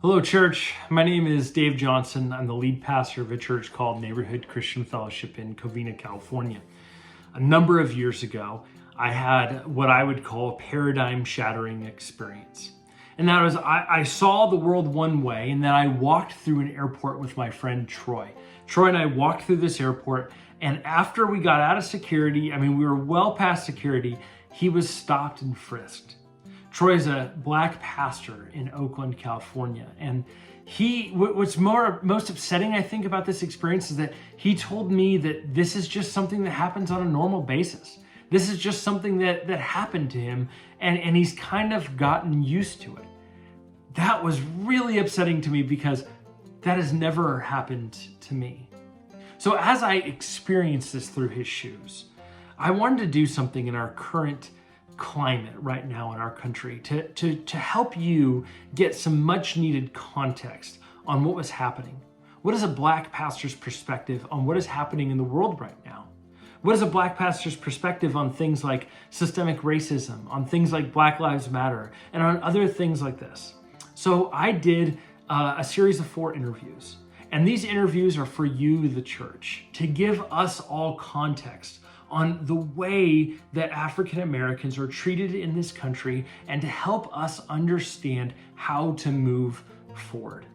Hello, church. My name is Dave Johnson. I'm the lead pastor of a church called Neighborhood Christian Fellowship in Covina, California. A number of years ago, I had what I would call a paradigm shattering experience. And that was, I saw the world one way, and then I walked through an airport with my friend Troy. Troy and I walked through this airport, and after we got out of security, we were well past security, he was stopped and frisked. Troy's a black pastor in Oakland, California, and what's most upsetting, I think, about this experience is that he told me that this is just something that happens on a normal basis. This is just something that happened to him, and he's kind of gotten used to it. That was really upsetting to me because that has never happened to me. So as I experienced this through his shoes, I wanted to do something in our current climate right now in our country to help you get some much needed context on what was happening. What is a black pastor's perspective on what is happening in the world right now? What is a black pastor's perspective on things like systemic racism, on things like Black Lives Matter, and on other things like this? So I did a series of 4 interviews. And these interviews are for you, the church, to give us all context on the way that African Americans are treated in this country and to help us understand how to move forward.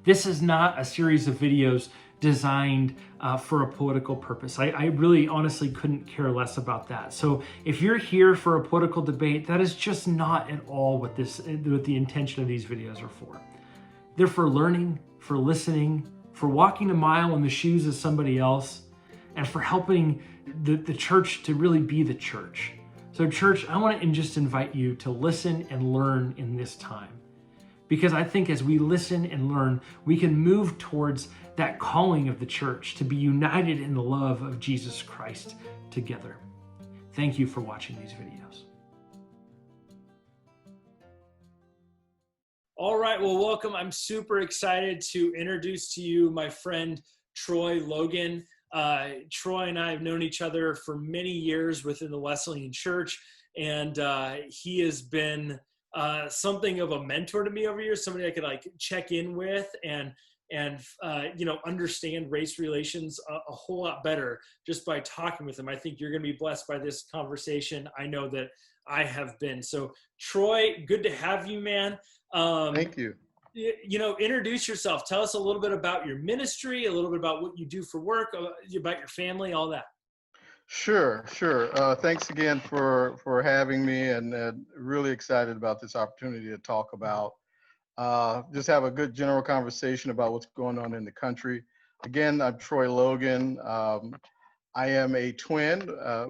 This is not a series of videos designed for a political purpose. I really honestly couldn't care less about that. So if you're here for a political debate, that is just not at all what the intention of these videos are for. They're for learning, for listening, for walking a mile in the shoes of somebody else, and for helping the church to really be the church. So church, I want to just invite you to listen and learn in this time. Because I think as we listen and learn, we can move towards that calling of the church to be united in the love of Jesus Christ together. Thank you for watching these videos. All right, well, welcome. I'm super excited to introduce to you my friend Troy Logan. Troy and I have known each other for many years within the Wesleyan Church, and he has been something of a mentor to me over years, somebody I could check in with and understand race relations a whole lot better just by talking with him. I think you're going to be blessed by this conversation. I know that I have been. So Troy, good to have you, man. Thank you. Introduce yourself. Tell us a little bit about your ministry, a little bit about what you do for work, about your family, all that. Sure. Thanks again for having me, and really excited about this opportunity to talk about, just have a good general conversation about what's going on in the country. Again, I'm Troy Logan. I am a twin. I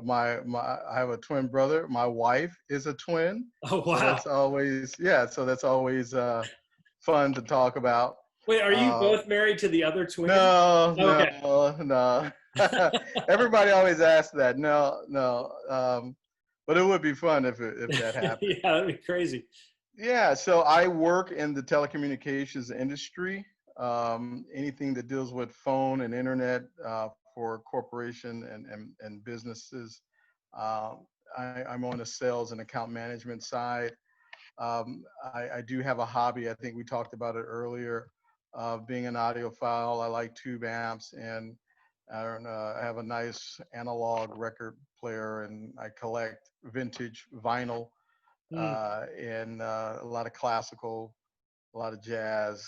have a twin brother. My wife is a twin. Oh, wow. So that's always fun to talk about. Wait, are you both married to the other twin? No, Okay. no. Everybody always asks that. No. But it would be fun if that happened. Yeah, that'd be crazy. Yeah, so I work in the telecommunications industry. Anything that deals with phone and internet for corporation and businesses. I'm on the sales and account management side. I do have a hobby. I think we talked about it earlier. Being an audiophile, I like tube amps, and I have a nice analog record player, and I collect vintage vinyl and a lot of classical, a lot of jazz,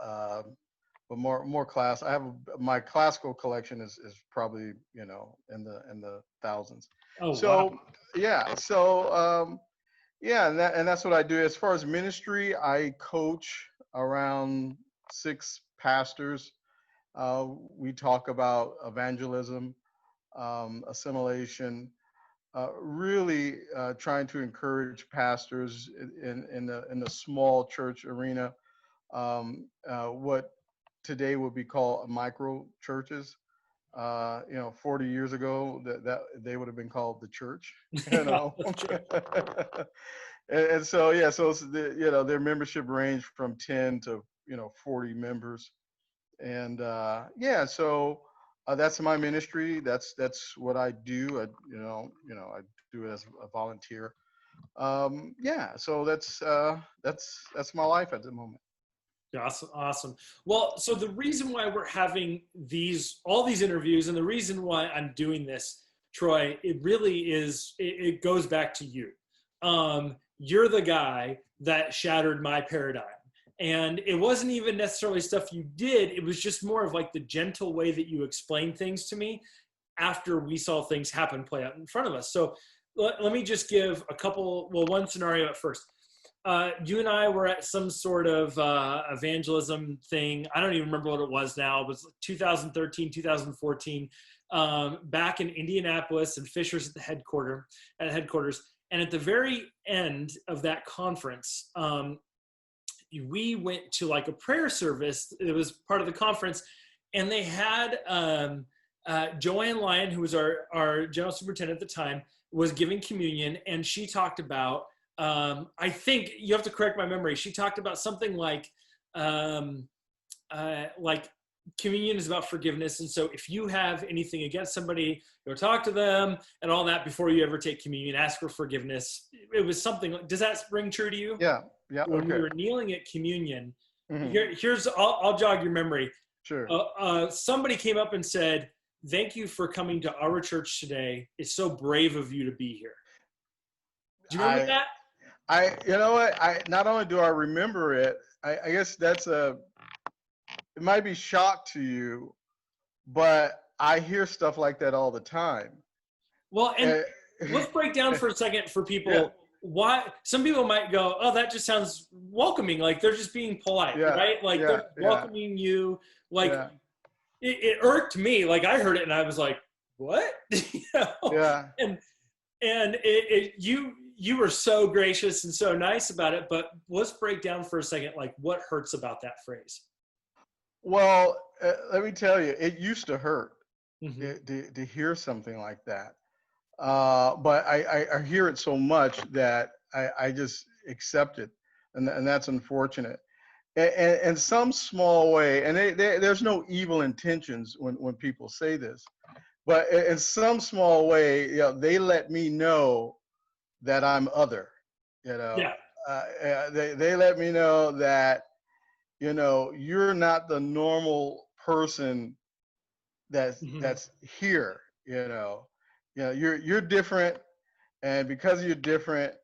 uh, but more class. My classical collection is probably in the thousands. Oh, So wow. and that's what I do. As far as ministry, I coach around 6 pastors. We talk about evangelism, assimilation, really trying to encourage pastors in the small church arena, what today would be called micro churches. 40 years ago, that they would have been called the church. You know. And so their membership range from 10 to 40 members, and so that's my ministry. That's what I do. I do it as a volunteer. So that's my life at the moment. Awesome. Awesome. Well, so the reason why we're having all these interviews, and the reason why I'm doing this, Troy, it really is, it goes back to you. You're the guy that shattered my paradigm. And it wasn't even necessarily stuff you did. It was just more of like the gentle way that you explained things to me after we saw things happen, play out in front of us. So let me just give one scenario at first. You and I were at some sort of evangelism thing. I don't even remember what it was now. It was 2013, 2014, back in Indianapolis, and Fisher's at the headquarters. And at the very end of that conference, we went to like a prayer service. It was part of the conference, and they had Joanne Lyon, who was our general superintendent at the time, was giving communion, and she talked about, I think you have to correct my memory, she talked about something like communion is about forgiveness. And so if you have anything against somebody, go talk to them and all that before you ever take communion, ask for forgiveness. It was something, does that ring true to you? Yeah. Yeah. When Okay. we were kneeling at communion, Mhm. I'll jog your memory. Sure. Somebody came up and said, "Thank you for coming to our church today. It's so brave of you to be here." Do you remember that? You know what? Not only do I remember it, I guess it might be shock to you, but I hear stuff like that all the time. Well, and let's break down for a second for people. Yeah. Why some people might go, "Oh, that just sounds welcoming. Like they're just being polite, Yeah. right? Like Yeah. they're Yeah. welcoming you." Like Yeah. it irked me. Like I heard it and I was like, "What?" You know? Yeah. And you were so gracious and so nice about it. But let's break down for a second, like what hurts about that phrase. Well, let me tell you, it used to hurt Mm-hmm. to hear something like that. But I hear it so much that I just accept it, and that's unfortunate. In some small way, and there's no evil intentions when people say this, but in some small way, they let me know that I'm other. You know, Yeah. they let me know that you're not the normal person Mm-hmm. that's here. You're different, and because you're different,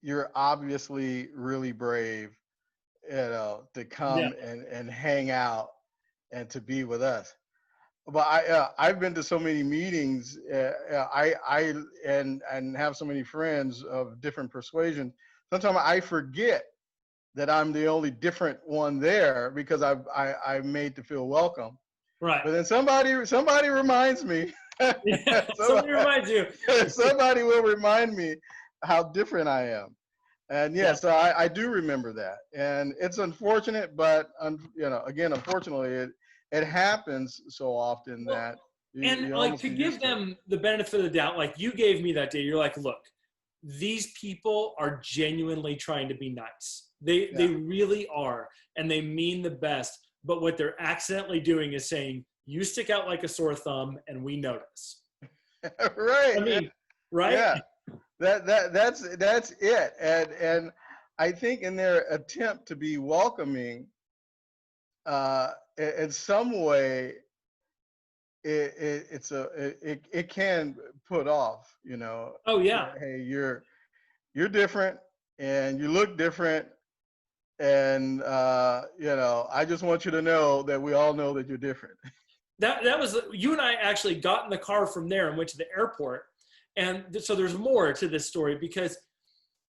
you're obviously really brave, to Yeah. come and hang out and to be with us. But I've been to so many meetings, and have so many friends of different persuasions. Sometimes I forget that I'm the only different one there because I'm made to feel welcome. Right. But then somebody reminds me. Yeah. Somebody reminds you. Somebody will remind me how different I am. And Yeah. so I do remember that, and it's unfortunate, but again, unfortunately, it happens so often Well, that and you like almost to get give used to it. them the benefit of the doubt, like you gave me that day, you're like, look, these people are genuinely trying to be nice. They Yeah. really are, and they mean the best. But what they're accidentally doing is saying, you stick out like a sore thumb, and we notice. Right. I mean, right? Yeah. That's it. And I think in their attempt to be welcoming, in some way, it can put off. Oh yeah. Hey, you're different, and you look different, and I just want you to know that we all know that you're different. That was, you and I actually got in the car from there and went to the airport. And so there's more to this story, because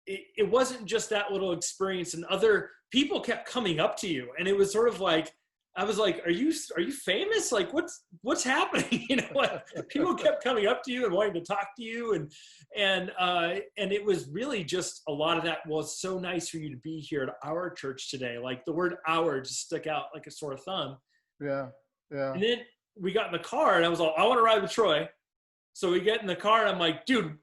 it wasn't just that little experience, and other people kept coming up to you, and it was sort of like, I was like, are you famous? Like what's happening? Like, people kept coming up to you and wanting to talk to you, and it was really just a lot of that. Well, it's so nice for you to be here at our church today. Like the word "our" just stuck out like a sore thumb. Yeah, yeah. And then we got in the car, and I was like, I want to ride with Troy. So we get in the car, and I'm like, dude,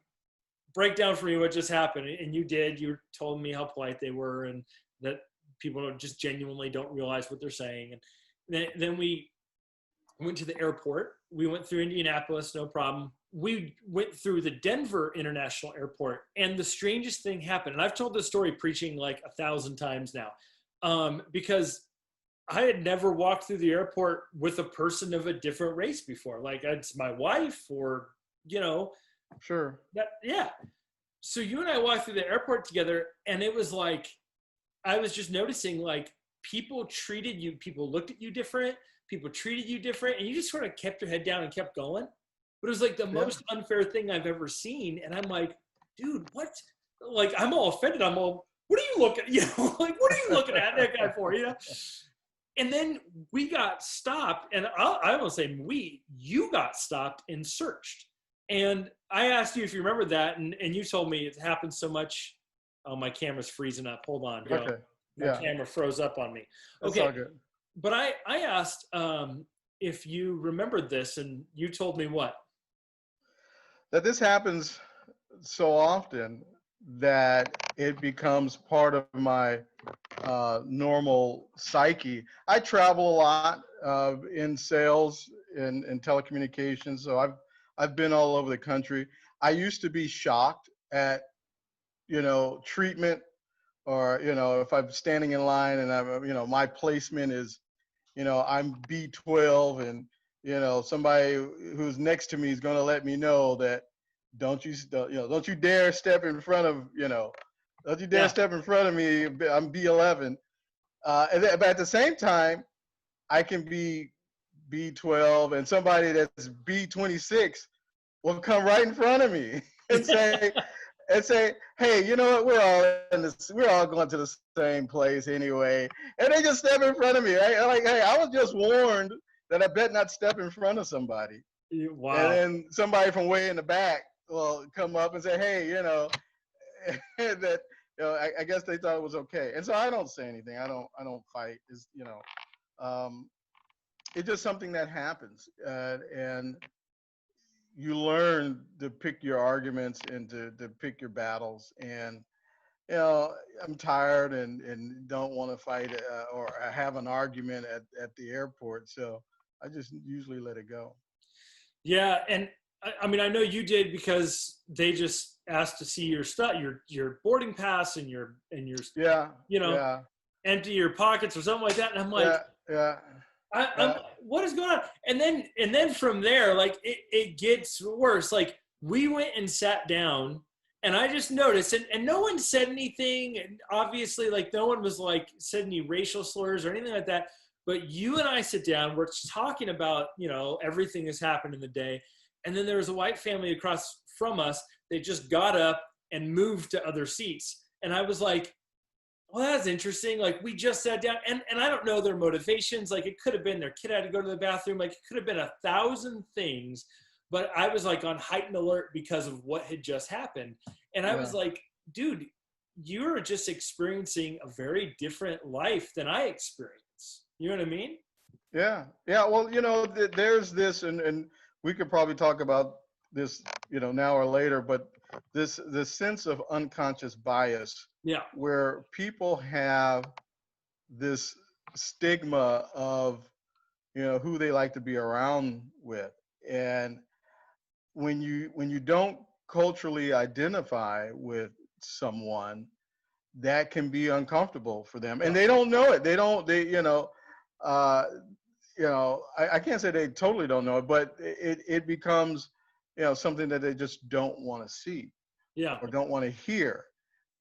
break down for me what just happened. And you did. You told me how polite they were, and that people just genuinely don't realize what they're saying. And then we went to the airport. We went through Indianapolis, no problem. We went through the Denver International Airport, and the strangest thing happened. And I've told this story preaching like 1,000 times now. because I had never walked through the airport with a person of a different race before. Like it's my wife or, you know, Sure. that, yeah. So you and I walked through the airport together, and it was like, I was just noticing like people treated you, people looked at you different, people treated you different, and you just sort of kept your head down and kept going. But it was like the Yeah. most unfair thing I've ever seen. And I'm like, dude, what? Like, I'm all offended. I'm all, what are you looking at? You know, like, what are you looking at that guy for? You know? And then we got stopped, and I won't say we, you got stopped and searched. And I asked you if you remember that, and you told me it happened so much. Oh, my camera's freezing up. Hold on. Yo. Okay. My Yeah. camera froze up on me. That's Okay. all good. But I asked if you remembered this, and you told me what? That this happens so often that it becomes part of my normal psyche. I travel a lot in sales and telecommunications, so I've been all over the country. I used to be shocked at treatment, or if I'm standing in line and I'm my placement is I'm B12, and somebody who's next to me is going to let me know that don't you dare step in front of don't you dare Yeah. step in front of me, I'm B11. But at the same time, I can be B12 and somebody that's B26 will come right in front of me and say, hey, you know what? We're all going to the same place anyway. And they just step in front of me. Right? Like, hey, I was just warned that I bet not step in front of somebody. Wow. And then somebody from way in the back will come up and say, hey, that I guess they thought it was okay. And so I don't say anything. I don't fight. It's just something that happens, and you learn to pick your arguments and to pick your battles. And I'm tired and don't want to fight or have an argument at the airport, so I just usually let it go. Yeah, and I mean, I know you did because they just asked to see your stuff, your boarding pass, and your Yeah. you know, Yeah. empty your pockets or something like that. And I'm like, Yeah. I'm what is going on? And then from there, like it gets worse. Like we went and sat down, and I just noticed, and no one said anything. And obviously, like no one was like said any racial slurs or anything like that. But you and I sit down, we're talking about, everything that's happened in the day. And then there was a white family across from us. They just got up and moved to other seats. And I was like, well, that's interesting. Like we just sat down, and I don't know their motivations. Like it could have been their kid had to go to the bathroom. Like it could have been 1,000 things, but I was like on heightened alert because of what had just happened. And I was like, dude, you're just experiencing a very different life than I experience. You know what I mean? Yeah. Well, there's this, and we could probably talk about this, now or later, but this sense of unconscious bias, Yeah. where people have this stigma of, who they like to be around with, and when you don't culturally identify with someone, that can be uncomfortable for them, and they don't know it. Uh, I can't say they totally don't know it, but it becomes, something that they just don't want to see, Yeah. or don't want to hear.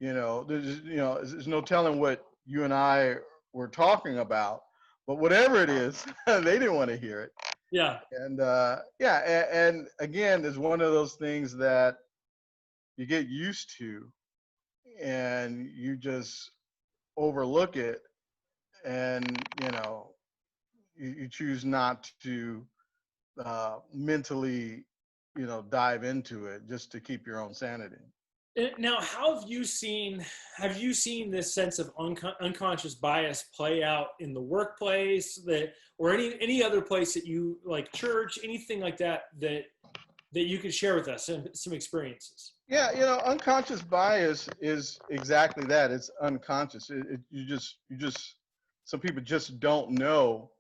There's no telling what you and I were talking about, but whatever it is, they didn't want to hear it. Yeah. And and again, it's one of those things that you get used to, and you just overlook it, and you choose not to mentally dive into it, just to keep your own sanity. Now, how have you seen this sense of unconscious bias play out in the workplace, or any other place that you like, church, anything like that you could share with us, some experiences? Yeah, unconscious bias is exactly that. It's unconscious. You just some people just don't know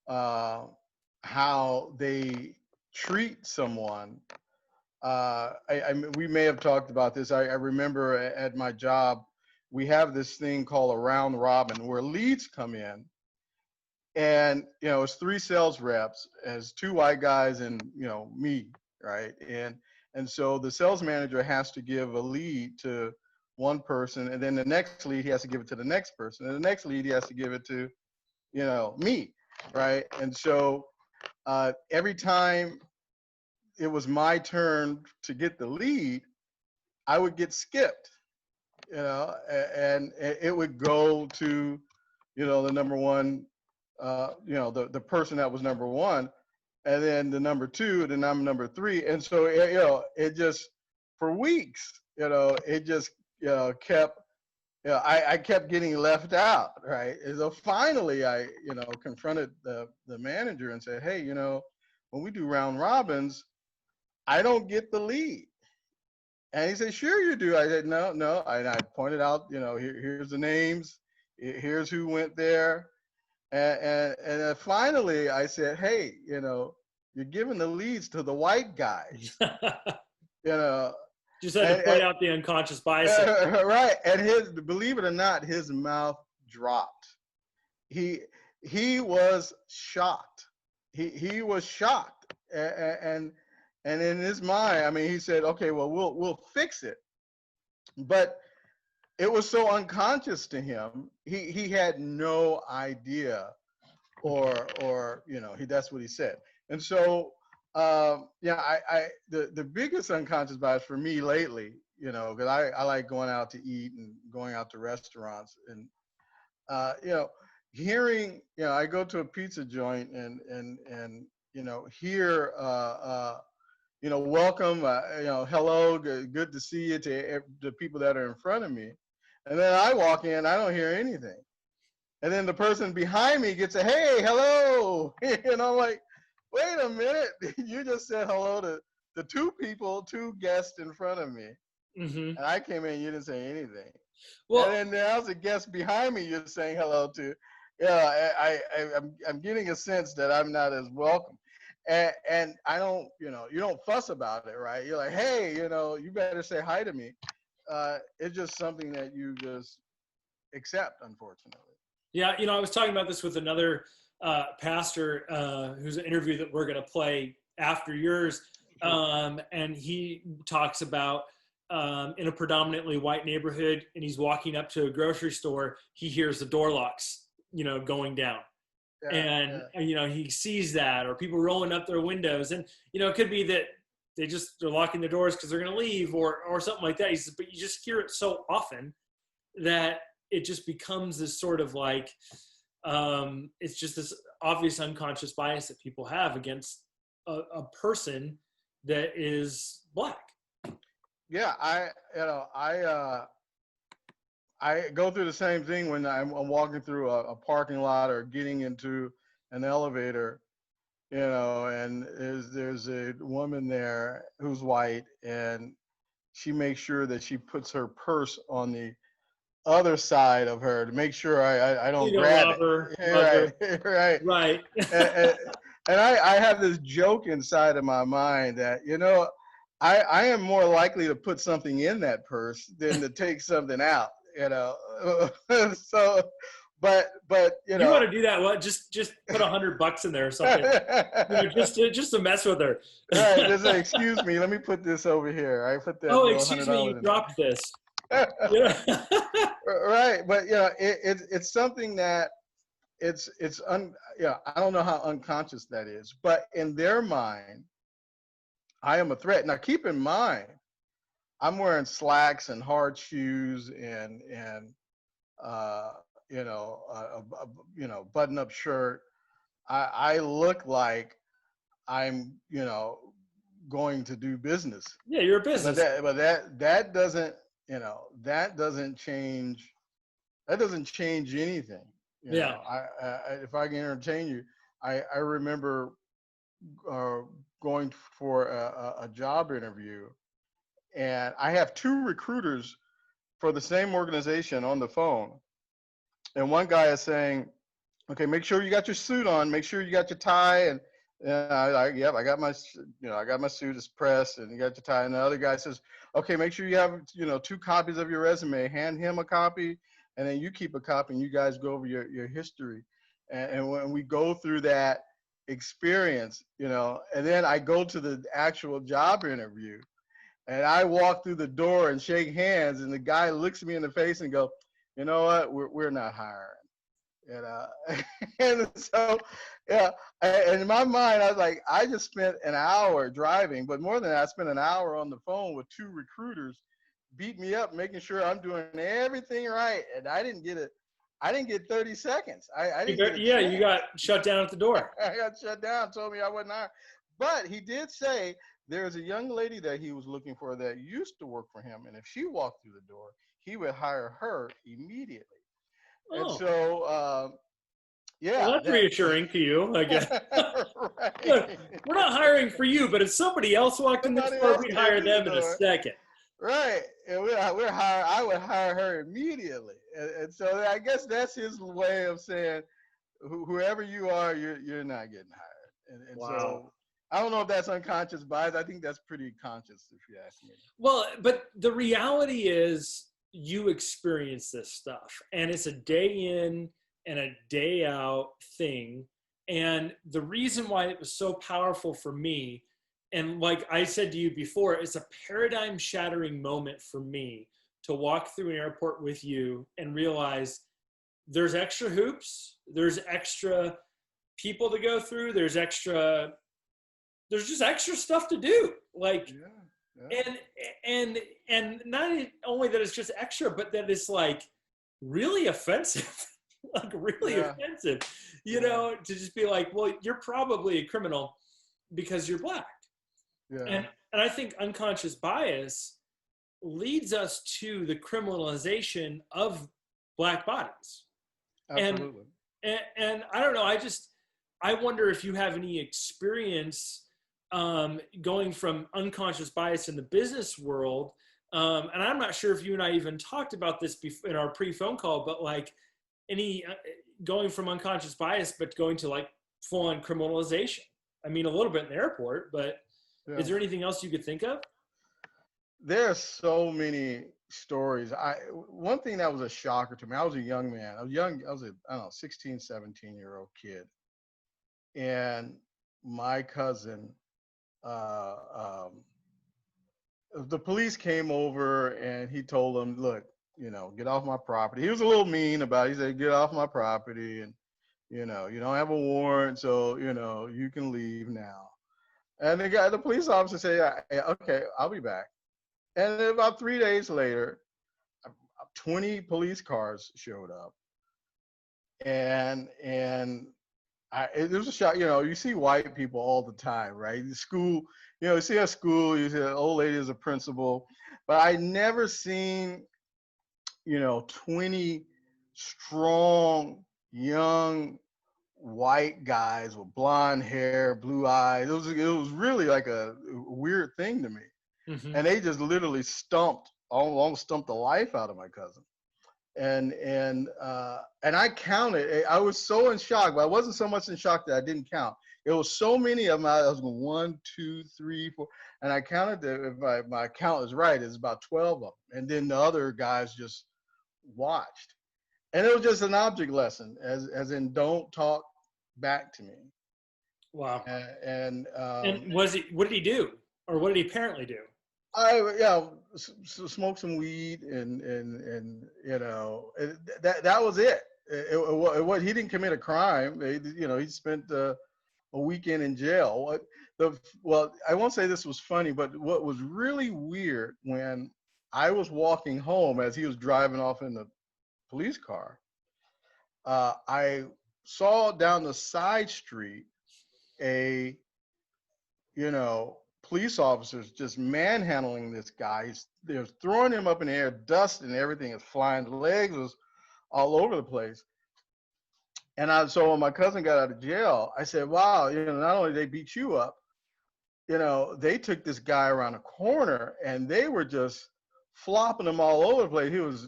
how they treat someone. We may have talked about this. I remember at my job, we have this thing called a round robin where leads come in, and it's 3 sales reps, as 2 white guys and me, right? And so the sales manager has to give a lead to one person, and then the next lead he has to give it to the next person, and the next lead he has to give it to me, right? And so every time it was my turn to get the lead, I would get skipped, and it would go to the number one, the person that was number one, and then the number 2, and then I'm number 3. And so it just, for weeks, it just kept, I kept getting left out, right? And so finally I confronted the manager and said, hey, when we do round robins, I don't get the lead. And he said, sure you do. I said, no. And I pointed out, here's the names, here's who went there. And then finally I said, hey, you're giving the leads to the white guys. Just had to point out the unconscious bias. Right. And believe it or not, his mouth dropped. He was shocked. He was shocked. And in his mind, I mean, he said, okay, well, we'll fix it. But it was so unconscious to him. He had no idea, or that's what he said. And so the biggest unconscious bias for me lately, because I like going out to eat and going out to restaurants, and hearing, I go to a pizza joint and hear welcome, hello, good to see you, to the people that are in front of me. And then I walk in, I don't hear anything. And then the person behind me gets a, hey, hello. And I'm like, wait a minute, you just said hello to the 2 guests in front of me. Mm-hmm. And I came in, you didn't say anything. Well, and then there's a guest behind me you're saying hello to. I'm getting a sense that I'm not as welcome. And I don't, you don't fuss about it, right? You're like, hey, you better say hi to me. It's just something that you just accept, unfortunately. Yeah, I was talking about this with another pastor who's an interview that we're going to play after yours. And he talks about in a predominantly white neighborhood, and he's walking up to a grocery store, he hears the door locks, going down. Yeah, and he sees that, or people rolling up their windows, and it could be that they're locking the doors because they're going to leave, or something like that. He says, but you just hear it so often that it just becomes this sort of like it's just this obvious unconscious bias that people have against a person that is Black. Yeah, I go through the same thing when I'm walking through a parking lot or getting into an elevator, and there's a woman there who's white, and she makes sure that she puts her purse on the other side of her to make sure I don't grab it. Right. And I have this joke inside of my mind that, I am more likely to put something in that purse than to take something out. So, but you want to do that? Well, just put $100 in there or something. Just to mess with her. Right. Just say, excuse me, let me put this over here. I put that. Oh, excuse me, you dropped this. Right, but it's something that I don't know how unconscious that is, but in their mind, I am a threat. Now, keep in mind, I'm wearing slacks and hard shoes and button-up shirt. I look like I'm going to do business. Yeah, you're a business. But that doesn't that doesn't change anything. If I can entertain you, I remember going for a job interview, and I have 2 recruiters for the same organization on the phone. And one guy is saying, okay, make sure you got your suit on, make sure you got your tie, and Yeah, yep, I got my, I got my suit, it's pressed, and you got your tie. And the other guy says, okay, make sure you have, 2 copies of your resume. Hand him a copy, and then you keep a copy, and you guys go over your history. And when we go through that experience, and then I go to the actual job interview, and I walk through the door and shake hands, and the guy looks me in the face and go, you know what, we're not hiring. And so, yeah, and in my mind, I was like, I just spent an hour driving, but more than that, I spent an hour on the phone with 2 recruiters, beat me up, making sure I'm doing everything right, and I didn't get 30 seconds. I didn't get a Yeah, chance. you got shut down at the door. I got shut down, told me I wasn't hired. But he did say there's a young lady that he was looking for that used to work for him, and if she walked through the door, he would hire her immediately. And Oh, so, yeah, well, that's reassuring to you, I guess. Look, right. we're not hiring for you, but if somebody else walked in the Somebody door, else we'd came hire through the them in a door. second. Right. And I would hire her immediately. And so I guess that's his way of saying, whoever you are, you're not getting hired. And Wow. so I don't know if that's unconscious bias. I think that's pretty conscious, if you ask me. Well, but the reality is you experience this stuff, and it's a day in and a day out thing. And the reason why it was so powerful for me, and like I said to you before, it's a paradigm shattering moment for me to walk through an airport with you and realize there's extra hoops, there's extra people to go through, there's just extra stuff to do. Like, Yeah. and not only that it's just extra, but that it's like really offensive. Like really offensive, to just be like, well, you're probably a criminal because you're black. Yeah. And I think unconscious bias leads us to the criminalization of black bodies. Absolutely. And I don't know, I wonder if you have any experience going from unconscious bias in the business world. And I'm not sure if you and I even talked about this in our pre-phone call, but like any going from unconscious bias, but going to like full on criminalization. I mean, a little bit in the airport, but is there anything else you could think of? There's so many stories. One thing that was a shocker to me, I was a young man. I was a, I don't know, 16, 17-year-old kid. And my cousin, the police came over and he told them, look, get off my property. He was a little mean about it. He said, get off my property. And, you don't have a warrant, so, you can leave now. And the police officer said, yeah, okay, I'll be back. And then about 3 days later, 20 police cars showed up. And it was a shock. You see white people all the time, right? The school, you see at school, you see an old lady as a principal. But I never seen, 20 strong, young white guys with blonde hair, blue eyes. It was really like a weird thing to me. Mm-hmm. And they just literally almost stumped the life out of my cousin. And I counted. I was so in shock, but I wasn't so much in shock that I didn't count. It was so many of them. I was going 1, 2, 3, 4, and I counted that. If my count is right, it's about 12 of them. And then the other guys just watched, and it was just an object lesson, as in don't talk back to me. Wow. And what did he do, or what did he apparently do? Smoke some weed and that was it. He didn't commit a crime. He spent a weekend in jail. Well, I won't say this was funny, but what was really weird, when I was walking home as he was driving off in the police car, I saw down the side street police officers just manhandling this guy. They're throwing him up in the air, dust and everything is flying. The legs was all over the place. And so when my cousin got out of jail, I said, wow, not only they beat you up, they took this guy around a corner and they were just flopping him all over the place. He was,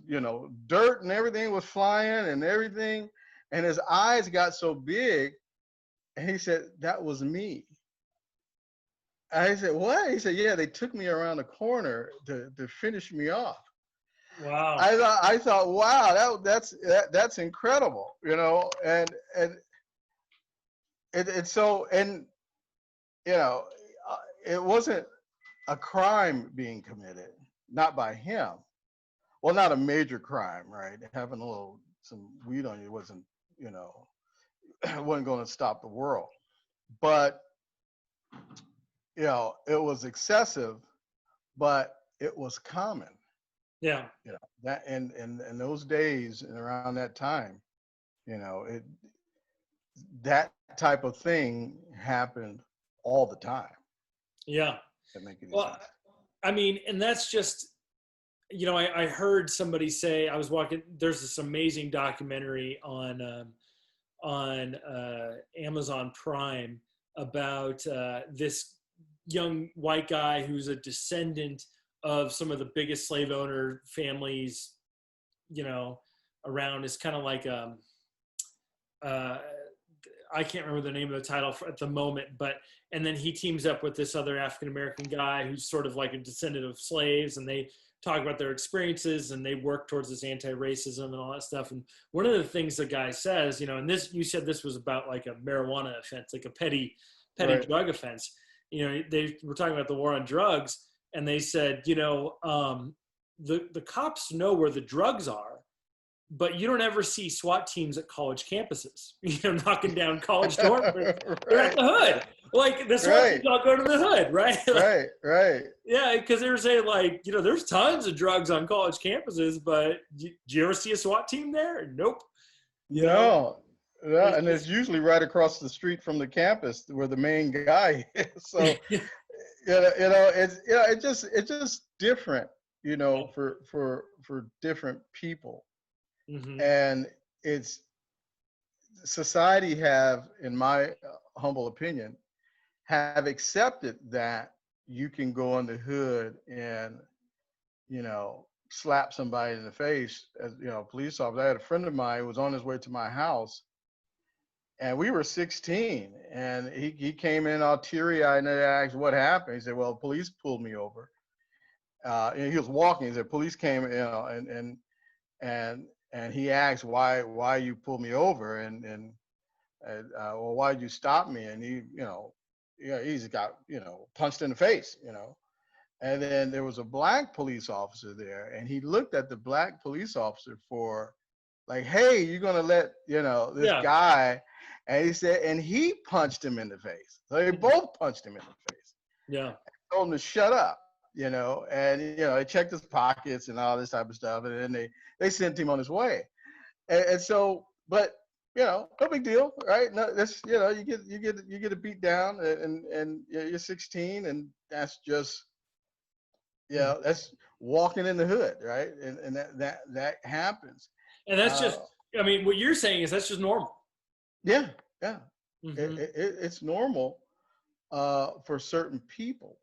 dirt and everything was flying and everything. And his eyes got so big And he said, that was me. I said, what? He said, yeah, they took me around the corner to finish me off. Wow. I thought, wow, that's incredible, you know, and it's so, and you know, it wasn't a crime being committed, not by him. Well, not a major crime, right? Having some weed on you wasn't, you know, wasn't going to stop the world, but you know, it was excessive, but it was common. Yeah. You know, that in those days and around that time, you know, that type of thing happened all the time. Yeah. That make any Well, sense? I mean, and that's just, you know, I heard somebody say, I was walking, there's this amazing documentary on Amazon Prime about this young white guy who's a descendant of some of the biggest slave owner families, you know, around. It's kind of like I can't remember the name of the title at the moment, but and then he teams up with this other African American guy who's sort of like a descendant of slaves, and they talk about their experiences and they work towards this anti-racism and all that stuff. And one of the things the guy says, you know, and this, you said this was about like a marijuana offense, like a petty Right. drug offense. You know, they were talking about the war on drugs, and they said, you know, the cops know where the drugs are, but you don't ever see SWAT teams at college campuses, you know, knocking down college dormitories. They're at Right. the hood. Like the SWAT teams Right. all go to the hood, right? Right. Right. Yeah, because they were saying like, you know, there's tons of drugs on college campuses, but do you ever see a SWAT team there? Nope. You know, No. Yeah, it's and it's just, usually right across the street from the campus where the main guy is. So yeah, it's just different, you know, for different people. mm-hmm. And it's society have, in my humble opinion, have accepted that you can go in the hood and, you know, slap somebody in the face. As you know, police officer. I had a friend of mine who was on his way to my house, and we were 16, and he came in all teary-eyed, and I asked what happened. He said, well, police pulled me over. And he was walking. He said, police came, you know, and he asked why you pulled me over, and well, why did you stop me? And he, you know, yeah, he's got, you know, punched in the face, you know. And then there was a black police officer there, and he looked at the black police officer for like, hey, you're gonna let, you know, this Yeah. guy, and he said, and he punched him in the face. So they both punched him in the face. Yeah. Told him to shut up, you know, and you know, they checked his pockets and all this type of stuff, and then they sent him on his way. And so, but you know, no big deal, right? No, that's, you know, you get a beat down, and you're 16, and that's just, you know, that's walking in the hood, right? And that happens. And that's Uh, just, I mean, what you're saying is that's just normal. yeah, yeah, Mm-hmm. it's normal for certain people,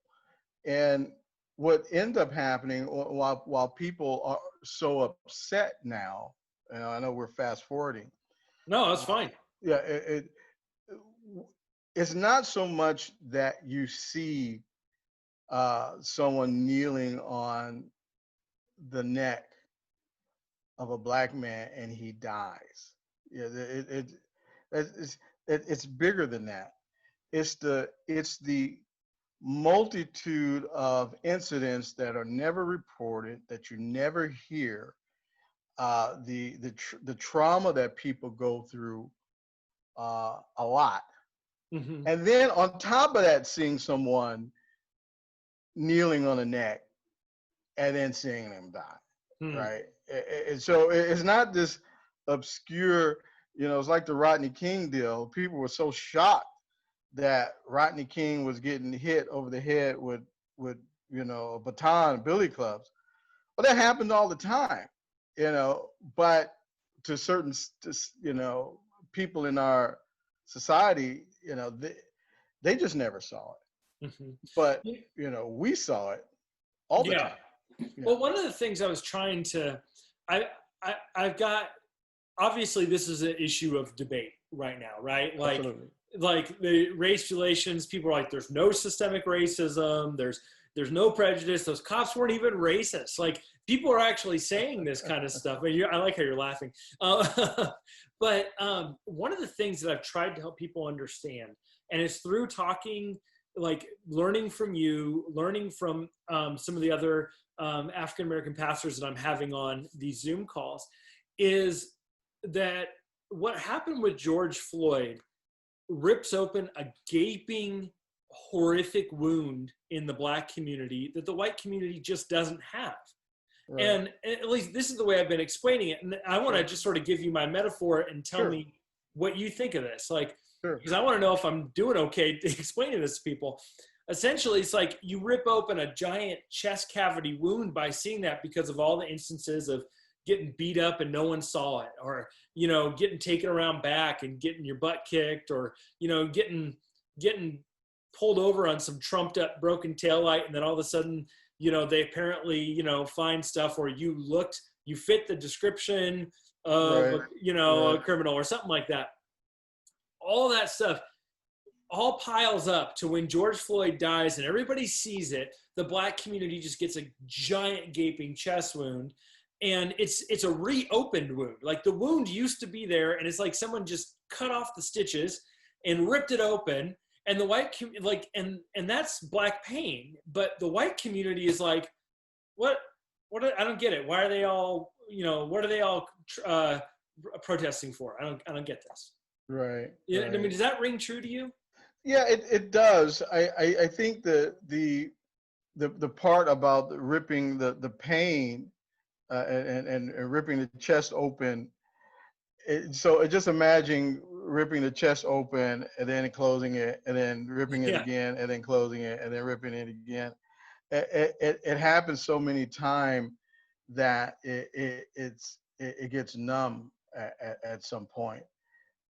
and what ends up happening while people are so upset now, you know, I know we're fast forwarding. No, that's Uh, fine. yeah, it's not so much that you see someone kneeling on the neck of a black man and he dies. Yeah, it's bigger than that. It's the multitude of incidents that are never reported, that you never hear, the trauma that people go through a lot. Mm-hmm. And then on top of that, seeing someone kneeling on the neck and then seeing them die, Hmm. right? So it's not this obscure, you know, it's like the Rodney King deal. People were so shocked that Rodney King was getting hit over the head with you know, a baton, billy clubs. Well, that happens all the time, you know, but to certain, you know, people in our society, you know, they just never saw it. Mm-hmm. But, you know, we saw it all the Yeah. time. Yeah. Well, one of the things I was trying to, I've got, obviously this is an issue of debate, right now, right? Absolutely. Like the race relations, people are like, there's no systemic racism, there's no prejudice, those cops weren't even racist. Like people are actually saying this kind of stuff. I like how you're laughing. But one of the things that I've tried to help people understand, and it's through talking, like learning from you, learning from some of the other African American pastors that I'm having on these Zoom calls, is that what happened with George Floyd rips open a gaping, horrific wound in the Black community that the white community just doesn't have. Right. And at least this is the way I've been explaining it. And I want to Sure. just sort of give you my metaphor and tell Sure. me what you think of this. Like, Sure. because I want to know if I'm doing okay explaining this to people. Essentially, it's like you rip open a giant chest cavity wound by seeing that, because of all the instances of getting beat up and no one saw it, or, you know, getting taken around back and getting your butt kicked, or, you know, getting pulled over on some trumped up broken taillight, and then all of a sudden, you know, they apparently, you know, find stuff where you fit the description of, Right. you know, Right. a criminal or something like that. All that stuff all piles up to when George Floyd dies and everybody sees it, the Black community just gets a giant gaping chest wound. And it's a reopened wound. Like the wound used to be there, and it's like someone just cut off the stitches and ripped it open. And the white and that's Black pain. But the white community is like, what? I don't get it. Why are they all, you know, what are they all protesting for? I don't get this. Right. Yeah, Right. I mean, does that ring true to you? Yeah, it does. I think the part about ripping the pain and ripping the chest open. So just imagine ripping the chest open and then closing it, and then ripping it Yeah. again, and then closing it, and then ripping it again. It happens so many times that it gets numb at some point.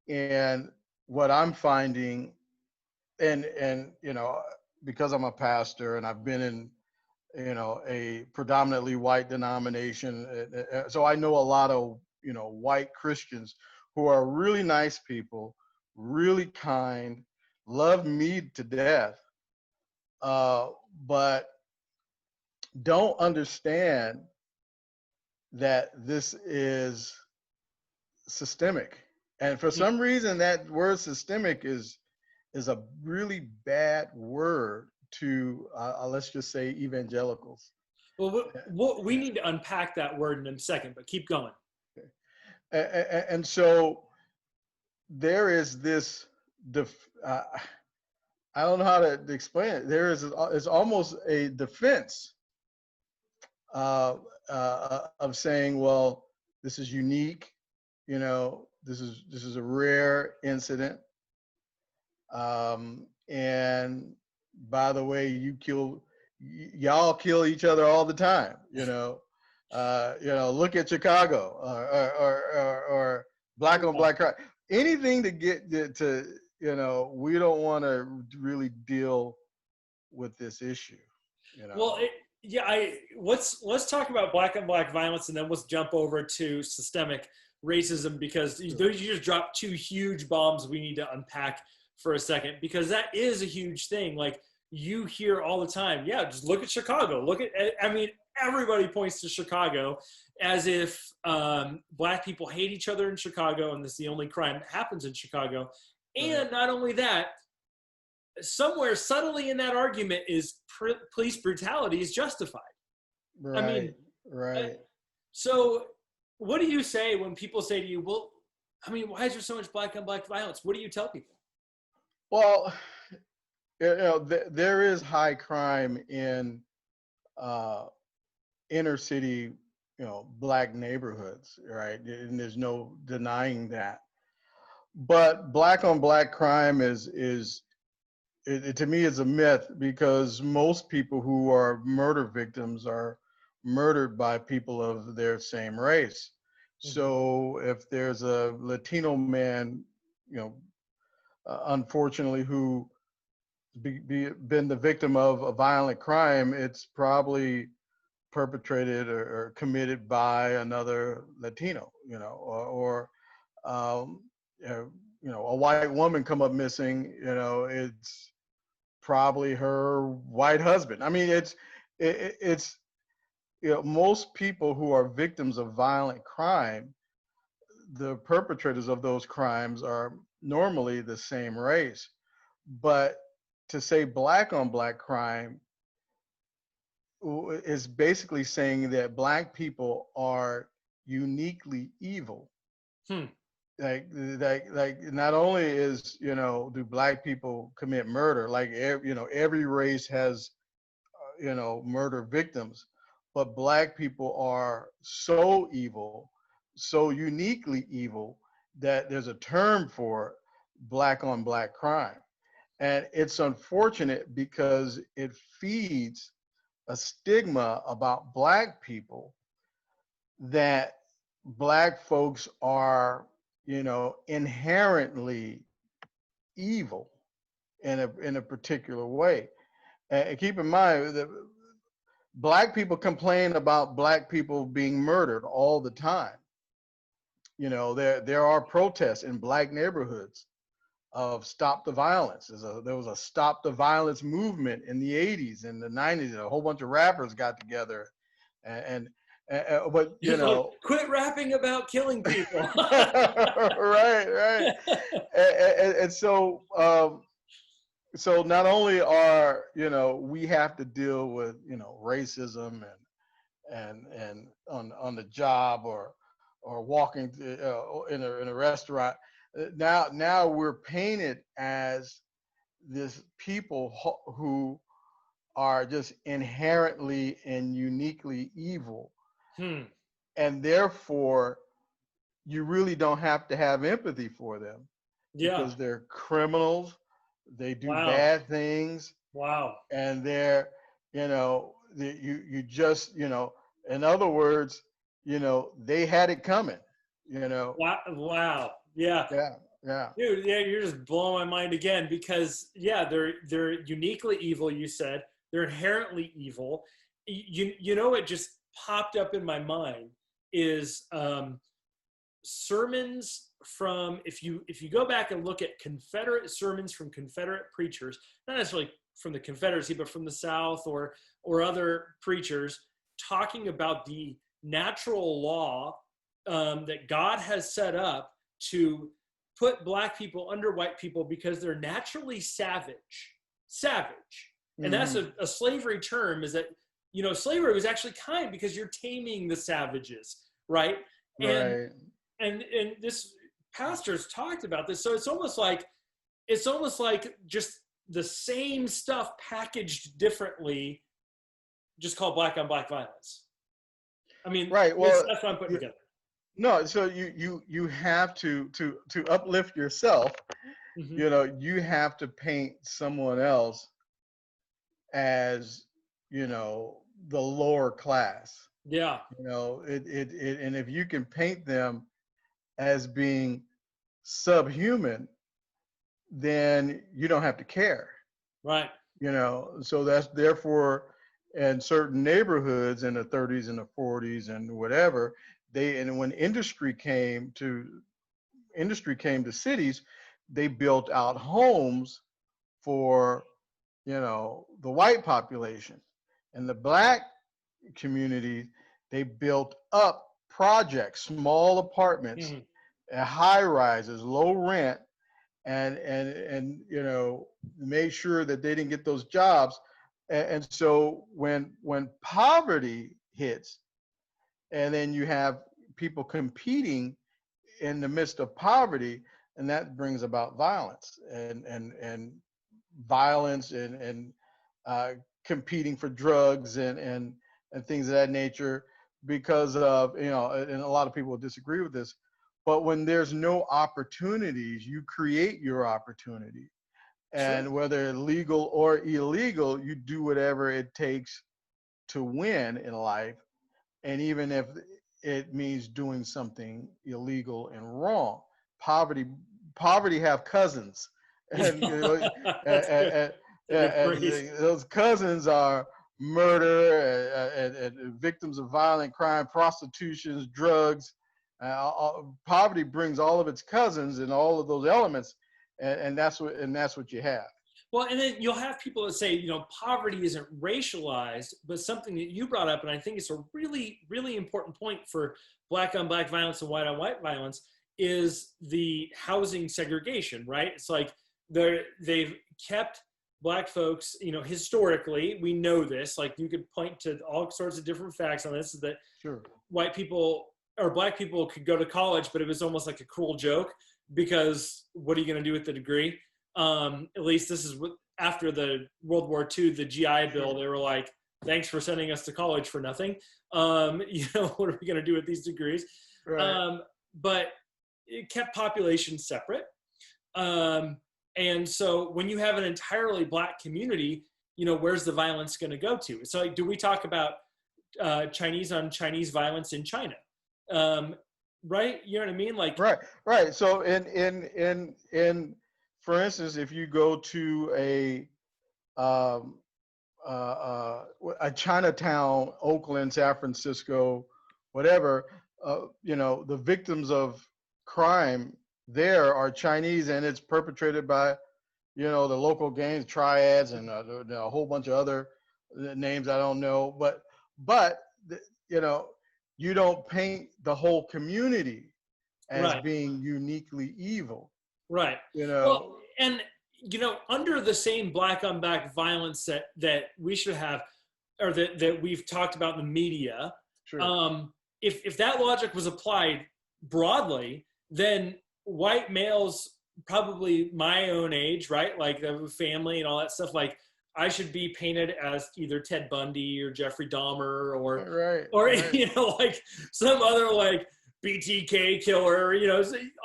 And what I'm finding, and you know, because I'm a pastor and I've been in, you know, a predominantly white denomination, so I know a lot of, you know, white Christians who are really nice people, really kind, love me to death, but don't understand that this is systemic. And for some reason, that word systemic is a really bad word to, let's just say, evangelicals. Well, we need to unpack that word in a second, but keep going. And so there is this, I don't know how to explain it. It's almost a defense of saying, well, this is unique, you know, this is a rare incident. And by the way, y'all kill each other all the time, you know. Look at Chicago, or black on black crime. Anything to get to, you know, we don't want to really deal with this issue, you know. Well, let's talk about black on black violence, and then let's jump over to systemic racism, because you just dropped two huge bombs we need to unpack for a second, because that is a huge thing. Like you hear all the time, yeah, just look at Chicago. I mean, everybody points to Chicago as if black people hate each other in Chicago, and this is the only crime that happens in Chicago. And not only that, somewhere subtly in that argument is police brutality is justified. Right. I mean, right. So what do you say when people say to you, well, I mean, why is there so much black on black violence? What do you tell people? Well, you know, there is high crime in inner city, you know, black neighborhoods, right? And there's no denying that. But black on black crime is to me is a myth, because most people who are murder victims are murdered by people of their same race. So if there's a Latino man, you know, unfortunately, who been the victim of a violent crime, it's probably perpetrated or committed by another Latino, you know, or a white woman come up missing, it's probably her white husband. I mean, it's most people who are victims of violent crime, the perpetrators of those crimes are normally the same race. But to say black on black crime is basically saying that black people are uniquely evil. Hmm. Like not only is, do black people commit murder, like every race has murder victims, but black people are so evil, so uniquely evil, that there's a term for black on black crime. And it's unfortunate because it feeds a stigma about black people that black folks are, inherently evil in a particular way. And keep in mind that black people complain about black people being murdered all the time. There are protests in black neighborhoods of stop the violence. There was a stop the violence movement in the 80s and the 90s. A whole bunch of rappers got together and but quit rapping about killing people. right. And so not only are we have to deal with racism and on the job or walking in a restaurant. Now we're painted as this people who are just inherently and uniquely evil. And therefore you really don't have to have empathy for them, because they're criminals, they do bad things. Wow. And they're you just in other words, they had it coming. Wow. Yeah. Dude, yeah, you're just blowing my mind again, because they're uniquely evil. You said they're inherently evil. What just popped up in my mind is sermons from, if you go back and look at Confederate sermons from Confederate preachers, not necessarily from the Confederacy, but from the South or other preachers, talking about the natural law that God has set up to put black people under white people because they're naturally savage. And that's a slavery term, is that, slavery was actually kind because you're taming the savages, right? And this pastor's talked about this. So it's almost like just the same stuff packaged differently, just called black on black violence. I mean, right. Well, that's what I'm putting together. No, so you have to uplift yourself. You have to paint someone else as the lower class. Yeah. And if you can paint them as being subhuman, then you don't have to care. Right. So that's therefore in certain neighborhoods in the 30s and the 40s and whatever, when industry came to cities, they built out homes for the white population. And the black community, they built up projects, small apartments, high rises, low rent, and made sure that they didn't get those jobs. And so when poverty hits, and then you have people competing in the midst of poverty, and that brings about violence and violence and competing for drugs and things of that nature, because of and a lot of people will disagree with this, but when there's no opportunities, you create your opportunity. And whether legal or illegal, you do whatever it takes to win in life. And even if it means doing something illegal and wrong, poverty have cousins, and, those cousins are murder and victims of violent crime, prostitutions, drugs, Poverty brings all of its cousins and all of those elements, and that's what you have. Well, and then you'll have people that say, poverty isn't racialized, but something that you brought up, and I think it's a really, really important point for black on black violence and white on white violence, is the housing segregation, right? It's like they've kept black folks, historically, we know this, like you could point to all sorts of different facts on this, is that Sure. white people or black people could go to college, but it was almost like a cruel joke, because what are you going to do with the degree? At least this is what, after the World War II, the GI Bill, they were like, thanks for sending us to college for nothing. What are we going to do with these degrees? Right. But it kept populations separate. And so when you have an entirely black community, where's the violence going to go to? So like, do we talk about Chinese on Chinese violence in China? Right? You know what I mean? Like, right. So in for instance, if you go to a Chinatown, Oakland, San Francisco, whatever, the victims of crime there are Chinese, and it's perpetrated by, the local gangs, triads, and a whole bunch of other names I don't know. But you don't paint the whole community as being uniquely evil. Right. Well, and under the same black on black violence that we should have, or that we've talked about in the media, sure. If that logic was applied broadly, then white males, probably my own age, right, like the family and all that stuff, like I should be painted as either Ted Bundy or Jeffrey Dahmer or like some other like BTK killer,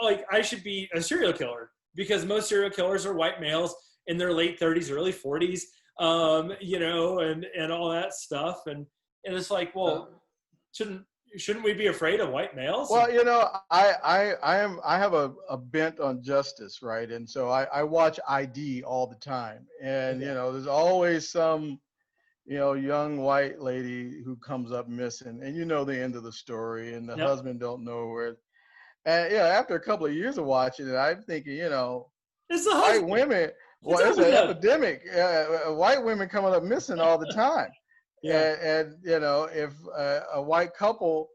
like I should be a serial killer, because most serial killers are white males in their late 30s, early 40s, and all that stuff. And it's like, well, shouldn't we be afraid of white males? Well, I have a bent on justice, right? And so I watch ID all the time, and there's always some young white lady who comes up missing, and the end of the story, and the husband don't know where. And after a couple of years of watching it, I'm thinking, it's the white women. Well, it's an epidemic. White women coming up missing all the time. And if a white couple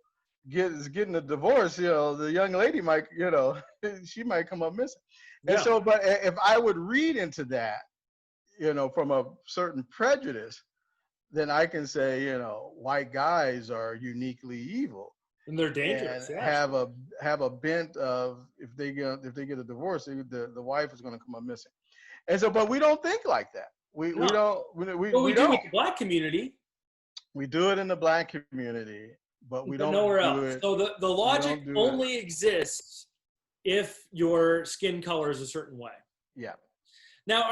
is getting a divorce, the young lady might, she might come up missing. And so, but if I would read into that, from a certain prejudice, then I can say, white guys are uniquely evil. And they're dangerous. And have a bent of, if they get a divorce, the wife is going to come up missing. And so, but we don't think like that. We don't. We do don't. in the black community. We do it in the black community, but we don't nowhere do else. it. So the logic only exists if your skin color is a certain way. Yeah. Now,